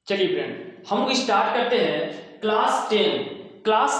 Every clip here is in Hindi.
चलिए फ्रेंड, हम लोग स्टार्ट करते हैं क्लास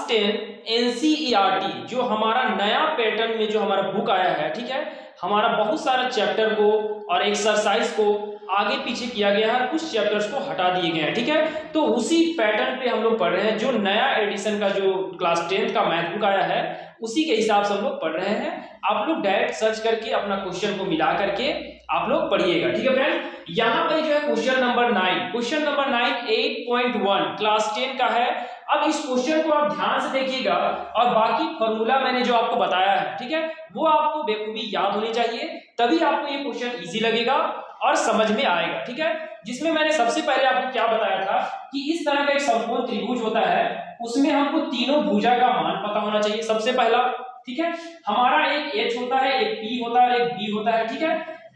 10 एनसीईआरटी जो हमारा नया पैटर्न में जो हमारा बुक आया है। ठीक है, हमारा बहुत सारा चैप्टर को और एक्सरसाइज को आगे पीछे किया गया है, कुछ चैप्टर्स को हटा दिए गए हैं। ठीक है, तो उसी पैटर्न पे हम लोग पढ़ रहे हैं। जो नया एडिशन का जो क्लास 10 का मैथ बुक आया है उसी के हिसाब से हम लोग पढ़ रहे हैं। आप लोग डायरेक्ट सर्च करके अपना क्वेश्चन को मिला करके आप लोग पढ़िएगा। ठीक है फ्रेंड, यहाँ पे जो है क्वेश्चन नंबर 9 8.1 क्लास 10 का है। अब इस क्वेश्चन को आप ध्यान से देखिएगा और बाकी फॉर्मूला मैंने जो आपको बताया है, ठीक है, वो आपको बेखूबी याद होनी चाहिए, तभी आपको ये क्वेश्चन इजी लगेगा और समझ में आएगा। ठीक है, जिसमें मैंने सबसे पहले आपको क्या बताया था कि इस तरह का एक समकोण त्रिभुज होता है, उसमें हमको तीनों भुजा का मान पता होना चाहिए सबसे पहला। ठीक है, हमारा एक h होता है, एक p होता है, एक b होता है। ठीक है,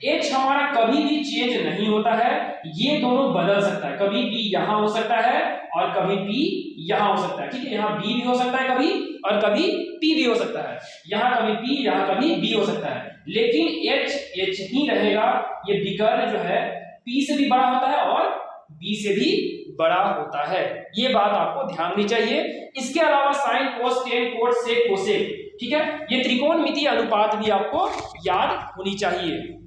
h हमारा कभी भी चेंज नहीं होता है, ये दोनों बदल सकता है, कभी b यहां हो सकता है और कभी p यहां हो सकता है। ठीक है, यहाँ b भी हो सकता है कभी और कभी p भी हो सकता है, यहाँ कभी p यहाँ कभी b हो सकता है, लेकिन h ही रहेगा। ये विकर्ण जो है p से भी बड़ा होता है और b से भी बड़ा होता है, ये बात आपको ध्यान रखनी चाहिए। इसके अलावा sine cos tan cot sec cosec, ठीक है, ये त्रिकोणमितीय अनुपात भी आपको याद होनी चाहिए।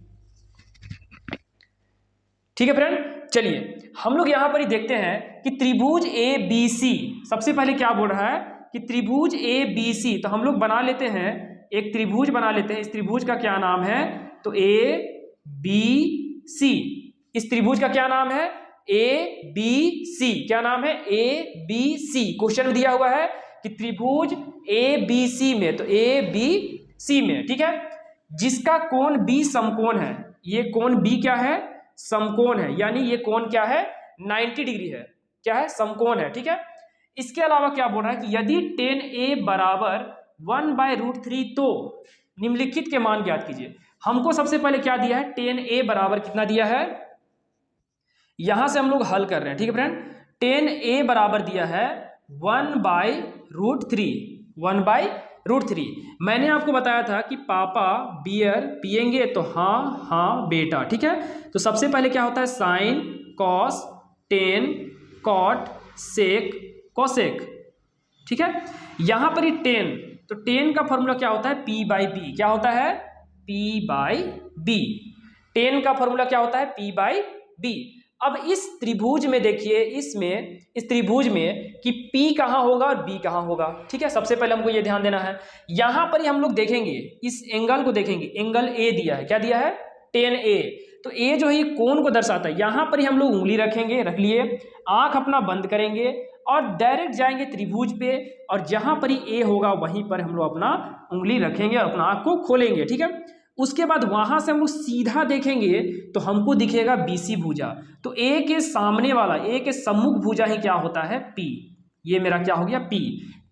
ठीक है फ्रेंड, चलिए हम लोग यहां पर ही देखते हैं कि त्रिभुज ए बी सी, सबसे पहले क्या बोल रहा है कि त्रिभुज ए बी सी, तो हम लोग बना लेते हैं, एक त्रिभुज बना लेते हैं। इस त्रिभुज का क्या नाम है, तो ए बी सी। इस त्रिभुज का क्या नाम है, ए बी सी। क्या नाम है, ए बी सी। क्वेश्चन दिया हुआ है कि त्रिभुज ए बी सी में, तो ए बी सी में, ठीक है, जिसका कोण बी समकोण है। ये कोण बी क्या है, समकोण है, यानी ये कोण क्या है, 90 डिग्री है। क्या है, समकोण है। ठीक है, इसके अलावा क्या बोल रहा है कि यदि tan a बराबर 1/√3 तो निम्नलिखित के मान ज्ञात कीजिए। हमको सबसे पहले क्या दिया है, tan a बराबर कितना दिया है, यहां से हम लोग हल कर रहे हैं। ठीक है फ्रेंड, tan a बराबर दिया है 1/√3। 1/√3 मैंने आपको बताया था कि पापा बियर पिएंगे, तो हाँ हाँ बेटा। ठीक है, तो सबसे पहले क्या होता है, sine cos tan cot sec cosec. ठीक है, यहां पर ही टेन, तो टेन का फॉर्मूला क्या होता है, p/b। क्या होता है, p/b। टेन का फॉर्मूला क्या होता है, p/b। अब इस त्रिभुज में देखिए, इसमें इस त्रिभुज में कि P कहाँ होगा और B कहाँ होगा। ठीक है, सबसे पहले हमको ये ध्यान देना है। यहां पर ही हम लोग देखेंगे, इस एंगल को देखेंगे, एंगल A दिया है। क्या दिया है, tan A। तो A जो है ये कोण को दर्शाता है। यहां पर ही हम लोग उंगली रखेंगे, रख लिए, आंख अपना बंद करेंगे और डायरेक्ट जाएंगे त्रिभुज पे, और जहां पर ही A होगा वहीं पर हम लोग अपना उंगली रखेंगे और अपना आंख को खोलेंगे। ठीक है, उसके बाद वहां से हम लोग सीधा देखेंगे तो हमको दिखेगा BC भुजा। तो A के सामने वाला, A के सम्मुख भुजा ही क्या होता है, P। ये मेरा क्या हो गया, P।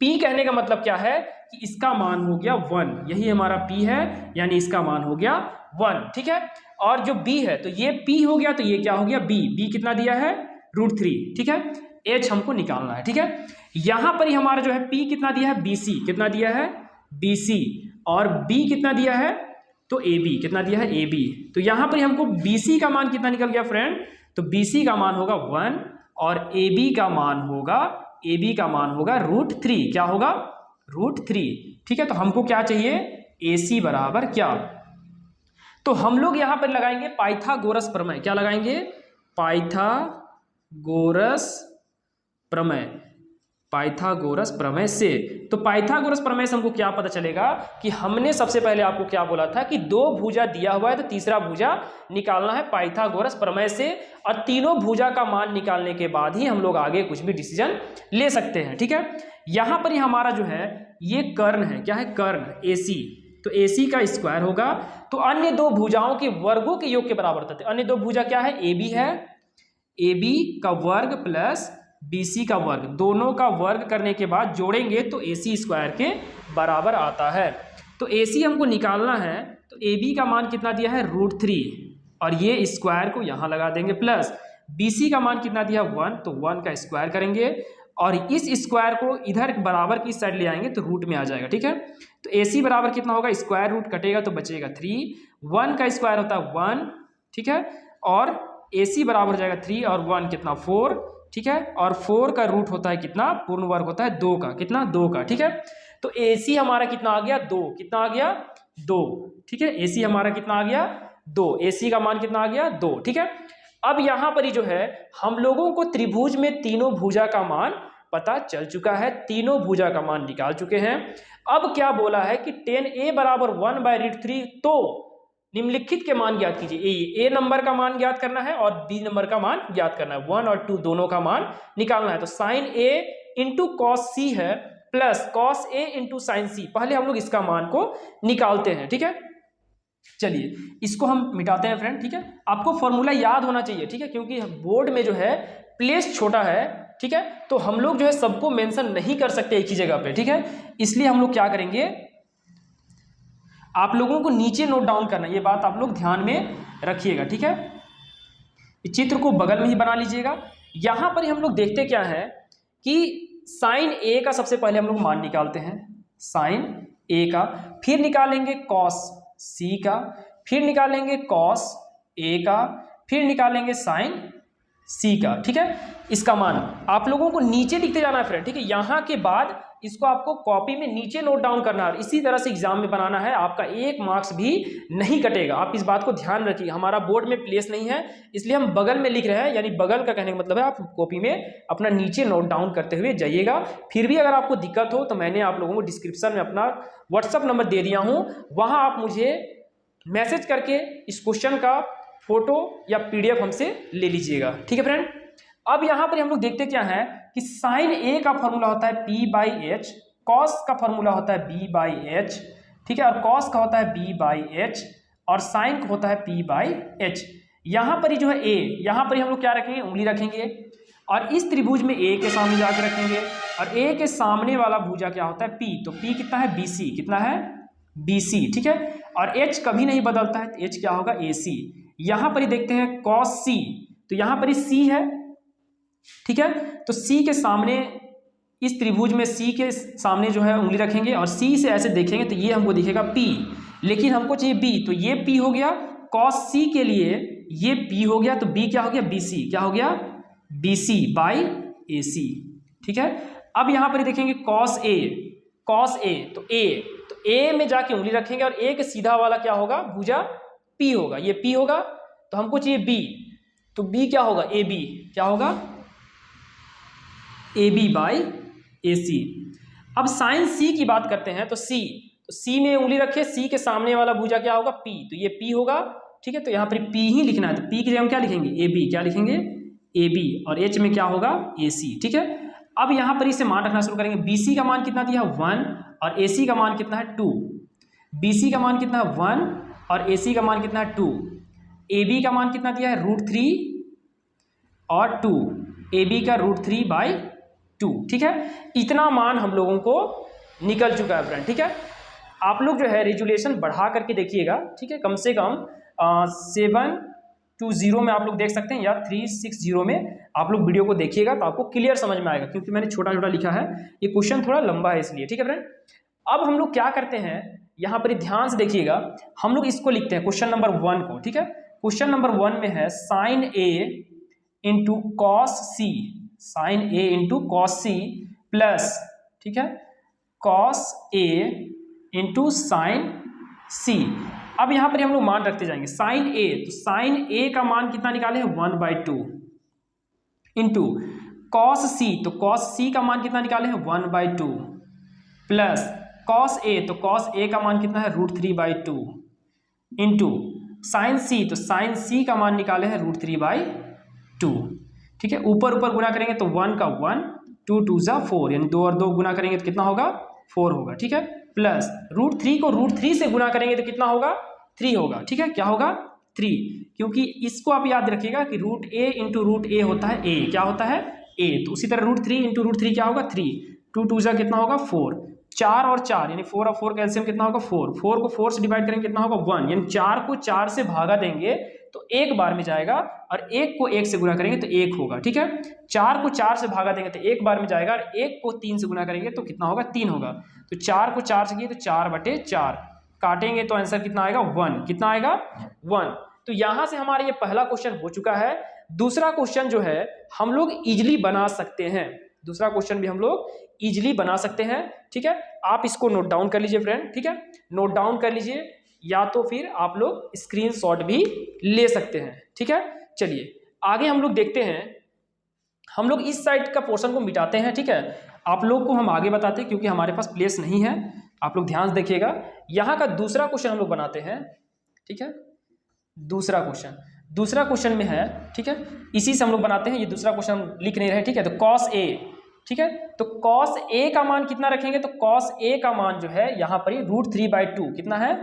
P कहने का मतलब क्या है कि इसका मान हो गया 1, यही हमारा P है, यानी इसका मान हो गया 1। ठीक है, और जो B है, तो ये P हो गया, तो ये क्या हो गया, B। B कितना दिया है, √3। ठीक है, H हमको निकालना है। ठीक है, यहां पर ही हमारा जो है P कितना दिया है, BC। कितना दिया है, BC। और B कितना दिया है, तो AB। कितना दिया है, AB। तो यहां पर हमको BC का मान कितना निकल गया फ्रेंड, तो BC का मान होगा 1 और AB का मान होगा, AB का मान होगा √3। क्या होगा, √3। ठीक है, तो हमको क्या चाहिए, AC बराबर क्या, तो हम लोग यहां पर लगाएंगे पाइथागोरस प्रमेय। क्या लगाएंगे, पाइथागोरस प्रमेय। पाइथागोरस प्रमेय से, तो पाइथागोरस प्रमेय से हमको क्या पता चलेगा कि हमने सबसे पहले आपको क्या बोला था कि दो भुजा दिया हुआ है तो तीसरा भुजा निकालना है पाइथागोरस प्रमेय से, और तीनों भुजा का मान निकालने के बाद ही हम लोग आगे कुछ भी डिसीजन ले सकते हैं। ठीक है, यहां पर ही हमारा जो है ये कर्ण है। क्या है, कर्ण AC। तो AC का स्क्वायर होगा, तो अन्य दो भुजाओं के वर्गों के योग के बराबर होता है। अन्य दो भुजा क्या है, AB है, AB का वर्ग प्लस BC का वर्ग, दोनों का वर्ग करने के बाद जोड़ेंगे तो AC स्क्वायर के बराबर आता है। तो AC हमको निकालना है, तो AB का मान कितना दिया है, √3, और ये स्क्वायर को यहाँ लगा देंगे, प्लस BC का मान कितना दिया 1, तो 1 का स्क्वायर करेंगे और इस स्क्वायर को इधर बराबर की साइड ले आएंगे तो रूट में आ जाएगा। ठीक है, तो AC बराबर कितना होगा, स्क्वायर रूट कटेगा तो बचेगा 3, 1 का स्क्वायर होता है 1। ठीक है, और AC बराबर हो जाएगा 3 और 1 कितना 4, ठीक है, और 4 का रूट होता है कितना, पूर्ण वर्ग होता है 2 का, कितना 2 का, ठीक है। तो AC हमारा कितना आ गया 2, कितना आ गया 2, ठीक है। AC हमारा कितना आ गया 2, AC का मान कितना आ गया 2, ठीक है। अब यहां पर ही जो है हम लोगों को त्रिभुज में तीनों भुजा का मान पता चल चुका है, तीनों भुजा का मान निकाल चुके हैं। अब क्या बोला है कि tan A बराबर 1/√3, तो निम्नलिखित के मान ज्ञात कीजिए। ए नंबर का मान ज्ञात करना है और बी नंबर का मान ज्ञात करना है, 1 और 2 दोनों का मान निकालना है। तो sin A into cos C है plus cos A into sine C. पहले हम लोग इसका मान को निकालते हैं, ठीक है। चलिए इसको हम मिटाते हैं फ्रेंड, ठीक है। आपको फॉर्मूला याद होना चाहिए, ठीक है, क्योंकि बोर्ड में जो है प्लेस छोटा है, ठीक है, तो हम लोग जो है सबको मेंशन नहीं कर सकते एक ही जगह पे, ठीक है। इसलिए हम लोग क्या करेंगे, आप लोगों को नीचे नोट डाउन करना, ये बात आप लोग ध्यान में रखिएगा, ठीक है। इस चित्र को बगल में ही बना लीजिएगा। यहां पर हम लोग देखते क्या है कि साइन ए का सबसे पहले हम लोग मान निकालते हैं, साइन ए का, फिर निकालेंगे कॉस सी का, फिर निकालेंगे कॉस ए का, फिर निकालेंगे साइन सी का, ठीक है। इसका मान आप लोगों को नीचे लिखते जाना है फ्रेंड, ठीक है। यहां के बाद इसको आपको कॉपी में नीचे नोट डाउन करना है, इसी तरह से एग्जाम में बनाना है, आपका 1 मार्क्स भी नहीं कटेगा। आप इस बात को ध्यान रखिए, हमारा बोर्ड में प्लेस नहीं है इसलिए हम बगल में लिख रहे हैं, यानी बगल का कहने का मतलब है आप कॉपी में अपना नीचे नोट डाउन करते हुए जाइएगा। फिर भी अगर आपको दिक्कत हो तो मैंने आप लोगों को डिस्क्रिप्शन में अपना व्हाट्सअप नंबर दे दिया हूँ, वहाँ आप मुझे मैसेज करके इस क्वेश्चन का फोटो या PDF हमसे ले लीजिएगा, ठीक है फ्रेंड। अब यहाँ पर हम लोग देखते क्या है कि साइन ए का फॉर्मूला होता है P/H, कॉस का फॉर्मूला होता है B/H, ठीक है, और कॉस का होता है B/H, और साइन का होता है P/H। यहाँ पर ही जो है A, यहाँ पर ही हम लोग क्या रखेंगे, उंगली रखेंगे, और इस त्रिभुज में A के सामने जाकर रखेंगे, और A के सामने वाला भुजा क्या होता है P, तो P कितना है BC, कितना है BC, ठीक है, और H कभी नहीं बदलता है, तो H क्या होगा AC। यहाँ पर ही देखते हैं cos C, तो यहाँ पर ही C है, ठीक है, तो C के सामने, इस त्रिभुज में C के सामने जो है उंगली रखेंगे और C से ऐसे देखेंगे तो ये हमको दिखेगा P, लेकिन हमको चाहिए B, तो ये P हो गया, cos C के लिए ये P हो गया, तो B क्या हो गया BC, क्या हो गया BC/AC, ठीक है। अब यहाँ पर देखेंगे cos A, तो A में जाके उंगली रखेंगे और A के सीधा वाला क्या होगा, भुजा P होगा, ये P होगा, तो हमको चाहिए B, तो B क्या होगा AB, क्या होगा AB/AC। अब साइन C की बात करते हैं, तो C में उंगली रखिए, C के सामने वाला भुजा क्या होगा P, तो ये P होगा, ठीक है, तो यहाँ पर P ही लिखना है, तो P की जगह हम क्या लिखेंगे AB, क्या लिखेंगे AB, और H में क्या होगा AC, ठीक है। अब यहाँ पर इसे मान रखना शुरू करेंगे, BC का मान कितना दिया 1 और AC का मान कितना है 2, BC का मान कितना है 1 और AC का मान कितना है 2, AB का मान कितना दिया है √3 और 2, AB का √3/2, ठीक है। इतना मान हम लोगों को निकल चुका है फ्रेंड, ठीक है। आप लोग जो है रेजुलेशन बढ़ा करके देखिएगा, ठीक है, कम से कम 720 में आप लोग देख सकते हैं या 360 में आप लोग वीडियो को देखिएगा तो आपको क्लियर समझ में आएगा, क्योंकि मैंने छोटा छोटा लिखा है, ये क्वेश्चन थोड़ा लंबा है इसलिए, ठीक है फ्रेंड। अब हम लोग क्या करते हैं, यहाँ पर ध्यान से देखिएगा, हम लोग इसको लिखते हैं क्वेश्चन नंबर 1 को, ठीक है। क्वेश्चन नंबर 1 में है sine A into cos C, sine A into cos C plus, ठीक है, cos A into sine C। अब यहाँ पर हम लोग मान रखते जाएंगे, साइन A, तो साइन A का मान कितना निकाले हैं 1/2 इंटू कॉस C, तो कॉस C का मान कितना निकाले हैं 1/2 प्लस कॉस A, तो कॉस A का मान कितना है √3/2 इंटू साइन C, तो साइन C का मान निकाले हैं √3/2, ठीक है। ऊपर ऊपर गुना करेंगे तो 1 का 1, 2 2 जा 4, यानी 2 और 2 गुना करेंगे तो कितना होगा 4 होगा, ठीक है, प्लस √3 को √3 से गुना करेंगे तो कितना होगा 3 होगा, ठीक है, क्या होगा 3, क्योंकि इसको आप याद रखिएगा कि √A इंटू √A होता है A, क्या होता है A, तो उसी तरह √3 इंटू √3 क्या होगा 3, 2 2 जा कितना होगा 4, 4 और 4 यानी 4 और 4 कैल्सियम कितना होगा 4, 4 को 4 से डिवाइड करेंगे कितना होगा 1, यानी 4 को 4 से भागा देंगे तो एक बार में जाएगा, और 1 को 1 से गुना करेंगे तो 1 होगा, ठीक है। 4 को 4 से भागा देंगे तो एक बार में जाएगा, और 1 को 3 से गुना करेंगे तो कितना होगा 3 होगा, तो 4 को 4 से किए तो 4/4 काटेंगे तो आंसर कितना आएगा 1, कितना आएगा 1। तो यहाँ से हमारा ये पहला क्वेश्चन हो चुका है। दूसरा क्वेश्चन जो है हम लोग इजिली बना सकते हैं, दूसरा क्वेश्चन भी हम लोग इजिली बना सकते हैं। ठीक है, आप इसको नोट डाउन कर लीजिए फ्रेंड। ठीक है, नोट डाउन कर लीजिए या तो फिर आप लोग स्क्रीनशॉट भी ले सकते हैं। ठीक है, चलिए आगे हम लोग देखते हैं। हम लोग इस साइड का पोर्शन को मिटाते हैं। ठीक है, आप लोग को हम आगे बताते हैं क्योंकि हमारे पास प्लेस नहीं है। आप लोग ध्यान से देखिएगा, यहाँ का दूसरा क्वेश्चन हम लोग बनाते हैं। ठीक है, दूसरा क्वेश्चन में है। ठीक है, इसी से हम लोग बनाते हैं। ये दूसरा क्वेश्चन हम लिख नहीं रहे। ठीक है, तो cos a, ठीक है, तो cos a का मान कितना रखेंगे, तो cos a का मान जो है यहाँ पर ही √3/2 कितना है,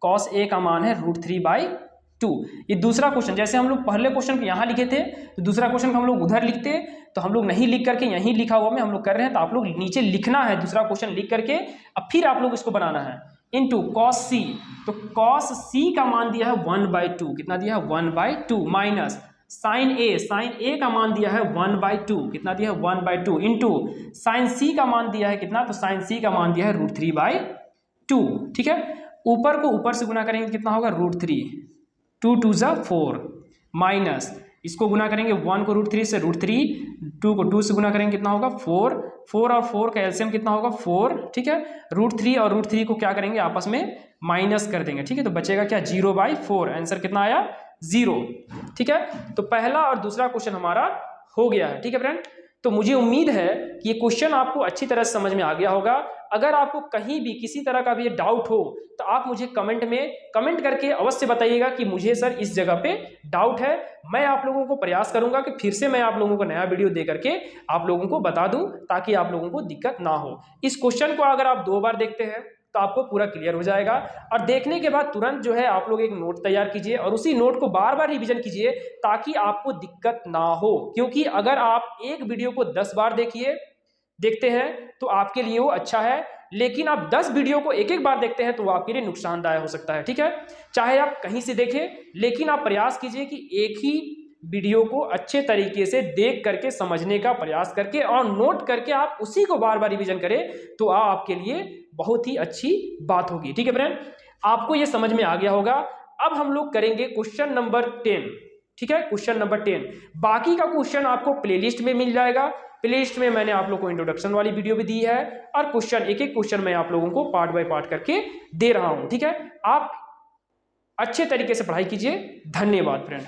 cos a का मान है √3/2। ये दूसरा क्वेश्चन, जैसे हम लोग पहले क्वेश्चन को यहाँ लिखे थे तो दूसरा क्वेश्चन को हम लोग उधर लिखते, तो हम लोग नहीं लिख करके यहीं लिखा हुआ में हम लोग कर रहे हैं। तो आप लोग नीचे लिखना है दूसरा क्वेश्चन लिख करके, अब फिर आप लोग इसको बनाना है इनटू cos c। तो cos c का मान दिया है 1/2, कितना दिया है 1/2, माइनस sin a का मान दिया है 1/2, कितना दिया है 1/2, इंटू sin c का मान दिया है कितना, तो sin c का मान दिया है √3/2। ठीक है, ऊपर को ऊपर से गुना करेंगे कितना होगा √3, 2 2 जा 4, माइनस इसको गुना करेंगे 1 को √3 से √3, 2 को 2 से गुना करेंगे कितना होगा 4, 4 और 4 का एलसीएम कितना होगा 4। ठीक है, √3 और √3 को क्या करेंगे आपस में माइनस कर देंगे। ठीक है, तो बचेगा क्या 0/4, आंसर कितना आया 0। ठीक है, तो पहला और दूसरा क्वेश्चन हमारा हो गया है। ठीक है फ्रेंड, तो मुझे उम्मीद है कि ये क्वेश्चन आपको अच्छी तरह से समझ में आ गया होगा। अगर आपको कहीं भी किसी तरह का भी डाउट हो तो आप मुझे कमेंट में कमेंट करके अवश्य बताइएगा कि मुझे सर इस जगह पे डाउट है। मैं आप लोगों को प्रयास करूंगा कि फिर से मैं आप लोगों को नया वीडियो दे करके आप लोगों को बता दूं, ताकि आप लोगों को दिक्कत ना हो। इस क्वेश्चन को अगर आप 2 बार देखते हैं तो आपको पूरा क्लियर हो जाएगा, और देखने के बाद तुरंत जो है आप लोग एक नोट तैयार कीजिए और उसी नोट को बार बार रिवीजन कीजिए ताकि आपको दिक्कत ना हो। क्योंकि अगर आप एक वीडियो को 10 बार देखते हैं तो आपके लिए वो अच्छा है, लेकिन आप 10 वीडियो को एक एक बार देखते हैं तो वो आपके लिए नुकसानदायक हो सकता है। ठीक है, चाहे आप कहीं से देखें, लेकिन आप प्रयास कीजिए कि एक ही वीडियो को अच्छे तरीके से देख करके समझने का प्रयास करके और नोट करके आप उसी को बार बार रिवीजन करें, तो आपके लिए बहुत ही अच्छी बात होगी। ठीक है फ्रेंड, आपको ये समझ में आ गया होगा। अब हम लोग करेंगे क्वेश्चन नंबर 10। ठीक है, क्वेश्चन नंबर 10, बाकी का क्वेश्चन आपको प्लेलिस्ट में मिल जाएगा। प्लेलिस्ट में मैंने आप लोगों को इंट्रोडक्शन वाली वीडियो भी दी है, और क्वेश्चन एक एक क्वेश्चन मैं आप लोगों को पार्ट बाय पार्ट करके दे रहा हूं। ठीक है, आप अच्छे तरीके से पढ़ाई कीजिए। धन्यवाद फ्रेंड।